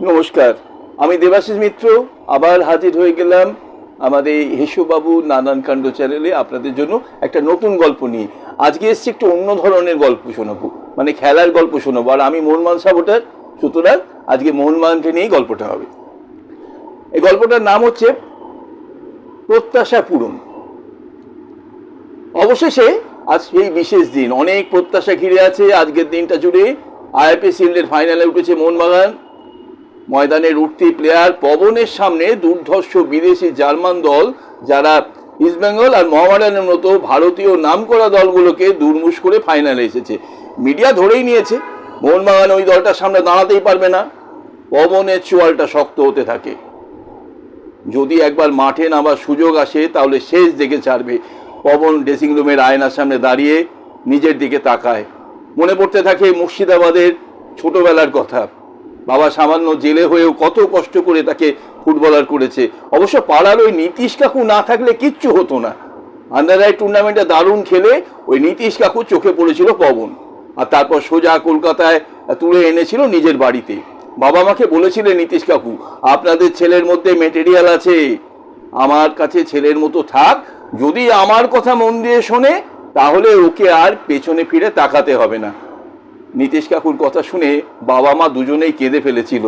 নমস্কার, আমি দেবাশিস মিত্র আবার হাজির হয়ে গেলাম আমাদের হেসুবাবু নানান কাণ্ড চ্যানেলে আপনাদের জন্য একটা নতুন গল্প নিয়ে। আজকে এসছি একটু অন্য ধরনের গল্প শোনাবো, মানে খেলার গল্প শোনাবো। আর আমি মোহনবাগান সাপোর্টার, সুতরাং আজকে মোহনবাগানকে নিয়েই গল্পটা হবে। এই গল্পটার নাম হচ্ছে প্রত্যাশা পূরণ। অবশেষে আজ সেই বিশেষ দিন, অনেক প্রত্যাশা ঘিরে আছে আজকের দিনটা জুড়ে। আইএফএ শিল্ডের ফাইনালে উঠেছে মোহনবাগান। ময়দানের উঠতি প্লেয়ার পবনের সামনে দুর্ধর্ষ বিদেশি জার্মান দল, যারা ইস্টবেঙ্গল আর মোহামেডানের মতো ভারতীয় নামকরা দলগুলোকে দুর্মুষ করে ফাইনালে এসেছে। মিডিয়া ধরেই নিয়েছে মোহনবাগান ওই দলটার সামনে দাঁড়াতেই পারবে না। পবনের চোয়ালটা শক্ত হতে থাকে। যদি একবার মাঠে নামার সুযোগ আসে তাহলে শেষ দেখে ছাড়বে। পবন ড্রেসিং রুমের আয়নার সামনে দাঁড়িয়ে নিজের দিকে তাকায়। মনে পড়তে থাকে মুর্শিদাবাদের ছোটবেলার কথা। বাবা সামান্য জেলে হয়েও কত কষ্ট করে তাকে ফুটবলার করেছে। অবশ্য পাড়ার ওই নীতিশ কাকু না থাকলে কিচ্ছু হতো না। আন্ডার আই টুর্নামেন্টে দারুণ খেলে ওই নীতিশ কাকু চোখে পড়েছিল পবন, আর তারপর সোজা কলকাতায় তুলে এনেছিল নিজের বাড়িতে। বাবা মাকে বলেছিলেন নীতিশ কাকু, আপনাদের ছেলের মধ্যে মেটেরিয়াল আছে, আমার কাছে ছেলের মতো থাক, যদি আমার কথা মন দিয়ে শোনে তাহলে ওকে আর পেছনে ফিরে তাকাতে হবে না। নীতিশ কাকুর কথা শুনে বাবা মা দুজনেই কেঁদে ফেলেছিল।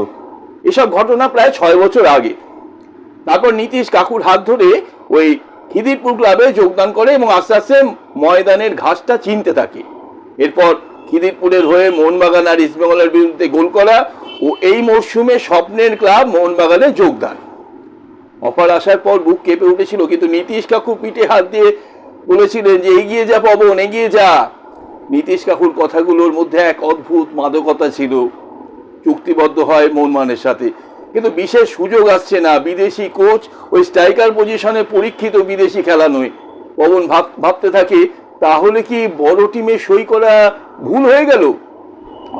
এসব ঘটনা প্রায় 6 বছর আগে। তারপর নীতিশ কাকুর হাত ধরে ওই খিদিরপুর ক্লাবে যোগদান করে এবং আস্তে আস্তে ময়দানের ঘাসটা চিনতে থাকে। এরপর খিদিরপুরের হয়ে মোহনবাগান আর ইস্টবেঙ্গলের বিরুদ্ধে গোল করা ও এই মরশুমে স্বপ্নের ক্লাব মোহনবাগানে যোগদান। অফার আসার পর বুক কেঁপে উঠেছিল, কিন্তু নীতিশ কাকু পিঠে হাত দিয়ে বলেছিলেন যে এগিয়ে যা পবন, এগিয়ে যা। নীতিশ কাকুর কথাগুলোর মধ্যে এক অদ্ভুত মাদকতা ছিল। চুক্তিবদ্ধ হয় মোহনবাগানের সাথে, কিন্তু বিশেষ সুযোগ আসছে না। বিদেশি কোচ ওই স্ট্রাইকার পজিশনে পরীক্ষিত বিদেশি খেলা নয়। পবন ভাবতে থাকে, তাহলে কি বড় টিমে সই করা ভুল হয়ে গেল?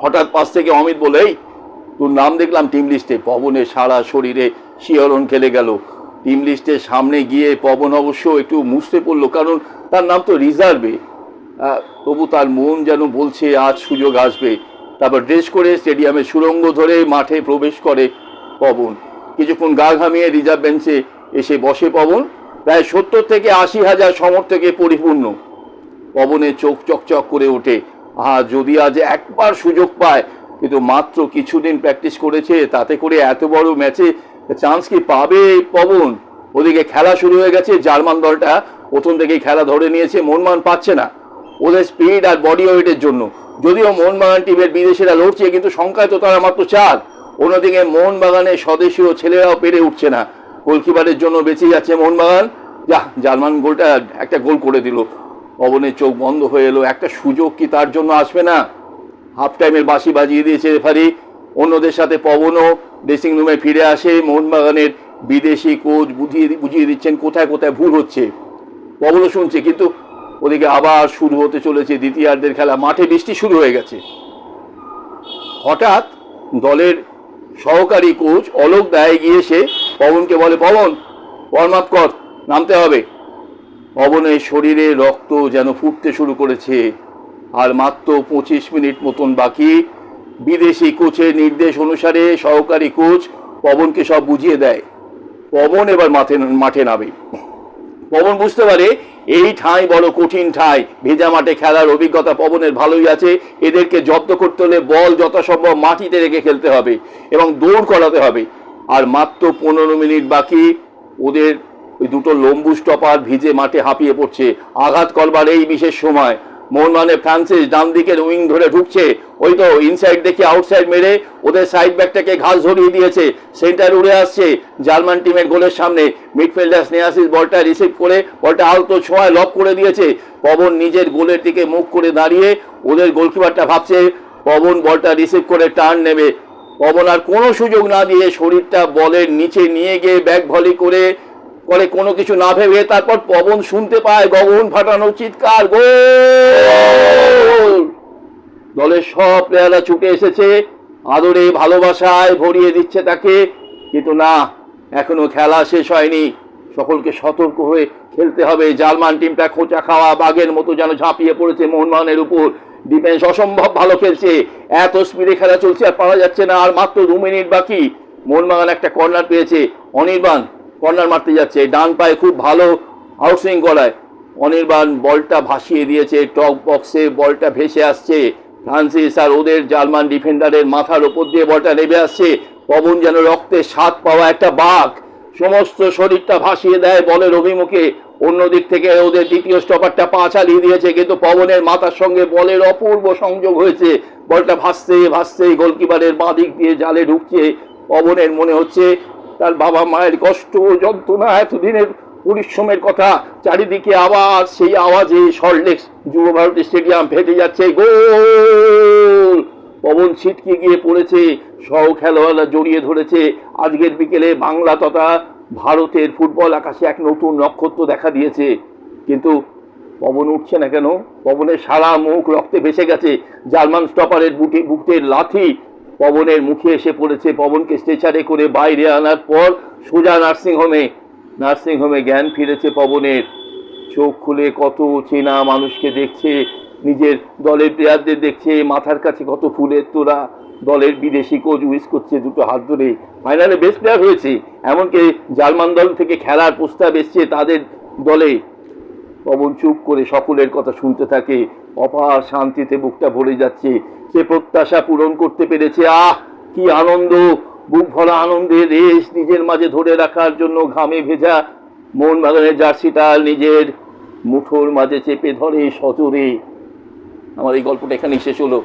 হঠাৎ পাশ থেকে অমিত বলে, এই তোর নাম দেখলাম টিম লিস্টে। পবনের সারা শরীরে শিহরণ খেলে গেল। টিম লিস্টের সামনে গিয়ে পবন অবশ্য একটু মুছতে পড়লো, কারণ তার নাম তো রিজার্ভে। তবু তার মন যেন বলছে আজ সুযোগ আসবে। তারপর ড্রেস করে স্টেডিয়ামের সুড়ঙ্গ ধরে মাঠে প্রবেশ করে পবন। কিছুক্ষণ গা ঘামিয়ে রিজার্ভ বেঞ্চে এসে বসে পবন। প্রায় 70 থেকে 80 হাজার সমর্থকে পরিপূর্ণ। পবনের চোখ চকচক করে ওঠে। যদি আজ একবার সুযোগ পায়, কিন্তু মাত্র কিছুদিন প্র্যাকটিস করেছে, তাতে করে এত বড় ম্যাচে চান্স কি পাবে পবন? ওদিকে খেলা শুরু হয়ে গেছে। জার্মান দলটা প্রথম থেকেই খেলা ধরে নিয়েছে। মোহনবাগান পাচ্ছে না ওদের স্পিড আর বডি ওয়েটের জন্য। যদিও মোহনবাগান টিমের বিদেশিরা লড়ছে, কিন্তু সংখ্যায় তো তারা মাত্র 4। অন্যদিকে মোহনবাগানের স্বদেশীয় ছেলেরাও পেরে উঠছে না। গোলকিপারের জন্য বেঁচে যাচ্ছে মোহনবাগান। জার্মান গোলটা একটা গোল করে দিল। পবনের চোখ বন্ধ হয়ে এলো। একটা সুযোগ কি তার জন্য আসবে না? হাফ টাইমের বাঁশি বাজিয়ে দিয়েছে রেফারি। অন্যদের সাথে পবনও ড্রেসিং রুমে ফিরে আসে। মোহনবাগানের বিদেশি কোচ বুঝিয়ে দিচ্ছেন কোথায় কোথায় ভুল হচ্ছে। পবনও শুনছে, কিন্তু ওদিকে আবার শুরু হতে চলেছে দ্বিতীয়ার্ধের খেলা। মাঠে বৃষ্টি শুরু হয়ে গেছে। হঠাৎ দলের সহকারী কোচ অলোক দায় গিয়ে এসে পবনকে বলে, পবন ওয়ার্ম আপ কর, নামতে হবে। পবনের শরীরে রক্ত যেন ফুটতে শুরু করেছে। আর মাত্র 25 মিনিট মতন বাকি। বিদেশি কোচের নির্দেশ অনুসারে সহকারী কোচ পবনকে সব বুঝিয়ে দেয়। পবন এবার মাঠে নামে। পবন বুঝতে পারে এই ঠাঁই বড় কঠিন ঠাঁই। ভেজা মাঠে খেলার অভিজ্ঞতা পবনের ভালোই আছে। এদেরকে জব্দ করতে হলে বল যথাসম্ভব মাটিতে রেখে খেলতে হবে এবং দৌড় করাতে হবে। আর মাত্র 15 মিনিট বাকি। ওদের ওই দুটো লম্বু স্টপার ভিজে মাঠে হাঁপিয়ে পড়ছে। আঘাত করবার এই বিশেষ সময় মোহনবাগানের ফ্রান্সিস ডান দিকের উইং ধরে ঢুকছে। ওই তো ইনসাইড দেখে আউটসাইড মেরে ওদের সাইড ব্যাকটাকে ঘাস ধরিয়ে দিয়েছে। সেন্টার উড়ে আসছে জার্মান টিমের গোলের সামনে। মিডফিল্ডার স্নেহাসিস বলটা রিসিভ করে বলটা আলতো ছোঁয়ায় লক করে দিয়েছে। পবন নিজের গোলের দিকে মুখ করে দাঁড়িয়ে। ওদের গোলকিপারটা ভাবছে পবন বলটা রিসিভ করে টার্ন নেবে। পবন আর কোনো সুযোগ না দিয়ে শরীরটা বলের নিচে নিয়ে গিয়ে ব্যাক ভলি করে কোনো কিছু না ভেবে তারপর পবন শুনতে পায় গগন ফাটানো চিৎকার, গোল! দলের সব প্লেয়াররা ছুটে এসেছে, আদরে ভালোবাসায় ভরিয়ে দিচ্ছে তাকে। কিন্তু না, এখনো খেলা শেষ হয়নি। সকলকে সতর্ক হয়ে খেলতে হবে। জার্মান টিমটা খোঁচা খাওয়া বাঘের মতো যেন ঝাঁপিয়ে পড়েছে মোহনবাগানের উপর। ডিফেন্স অসম্ভব ভালো খেলছে, এত স্পিডে খেলা চলছে আর পারা যাচ্ছে না। আর মাত্র 2 মিনিট বাকি। মোহনবাগান একটা কর্নার পেয়েছে, অনির্বাণ কর্নার মারতে যাচ্ছে, ডান পায়ে খুব ভালো আউটসুইং করায় অনির্বাণ বলটা ভাসিয়ে দিয়েছে, টপ বক্সে বলটা ভেসে আসছে, ফ্রান্সিস আর ওদের জার্মান ডিফেন্ডারের মাথার ওপর দিয়ে বলটা নেমে আসছে। পবন যেন রক্তে স্বাদ পাওয়া একটা বাঘ, সমস্ত শরীরটা ভাসিয়ে দেয় বলের অভিমুখে। অন্যদিক থেকে ওদের দ্বিতীয় স্টপারটা পা চালিয়ে দিয়েছে, কিন্তু পবনের মাথার সঙ্গে বলের অপূর্ব সংযোগ হয়েছে। বলটা ভাসতে ভাসতে গোলকিপারের বাঁ দিক দিয়ে জালে ঢুকছে। পবনের মনে হচ্ছে তার বাবা মায়ের কষ্ট যন্ত্রণা, এতদিনের পরিশ্রমের কথা। চারিদিকে আবার সেই আওয়াজে সল্টলেক যুব ভারতী স্টেডিয়াম ফেটে যাচ্ছে। গোল! পবন ছিটকে গিয়ে পড়েছে, সহ খেলোয়াড়রা জড়িয়ে ধরেছে। আজকের বিকেলে বাংলা তথা ভারতের ফুটবল আকাশে এক নতুন নক্ষত্র দেখা দিয়েছে। কিন্তু পবন উঠছে না কেন? পবনের সারা মুখ রক্তে ভেসে গেছে। জার্মান স্টপারের বুটের লাথি পবনের মুখে এসে পড়েছে। পবনকে স্ট্রেচারে করে বাইরে আনার পর সোজা নার্সিংহোমে জ্ঞান ফিরেছে পবনের। চোখ খুলে কত চেনা মানুষকে দেখছে, নিজের দলের প্লেয়ারদের দেখছে, মাথার কাছে কত ফুলের তোড়া। দলের বিদেশি কোচ উইশ করছে দুটো হাত ধরে। ফাইনালে বেস্ট প্লেয়ার হয়েছে, এমনকি জার্মান দল থেকে খেলার প্রস্তাব এসছে তাদের দলে। পবন চুপ করে সকলের কথা শুনতে থাকে, অপার শান্তিতে বুকটা ভরে যাচ্ছে। সে প্রত্যাশা পূরণ করতে পেরেছে। আহ, কি আনন্দ! বুক ভরা আনন্দের রেশ নিজের মাঝে ধরে রাখার জন্য ঘামে ভেজা মোহনবাগানের জার্সিটা নিজের মুঠোর মাঝে চেপে ধরে সজোরে। আমার এই গল্পটা এখানেই শেষ হলো।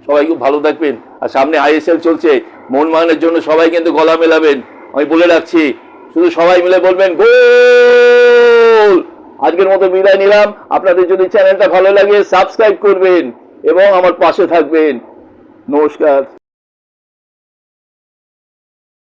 সবাই খুব ভালো থাকবেন। আর সামনে আইএসএল চলছে, মোহনবাগানের জন্য সবাই কিন্তু গলা মেলাবেন, আমি বলে রাখছি। শুধু সবাই মিলে বলবেন গোল! আজকের মতো বিদায় নিলাম। আপনাদের যদি চ্যানেলটা ভালো লাগে সাবস্ক্রাইব করবেন এবং আমার পাশে থাকবেন। নমস্কার।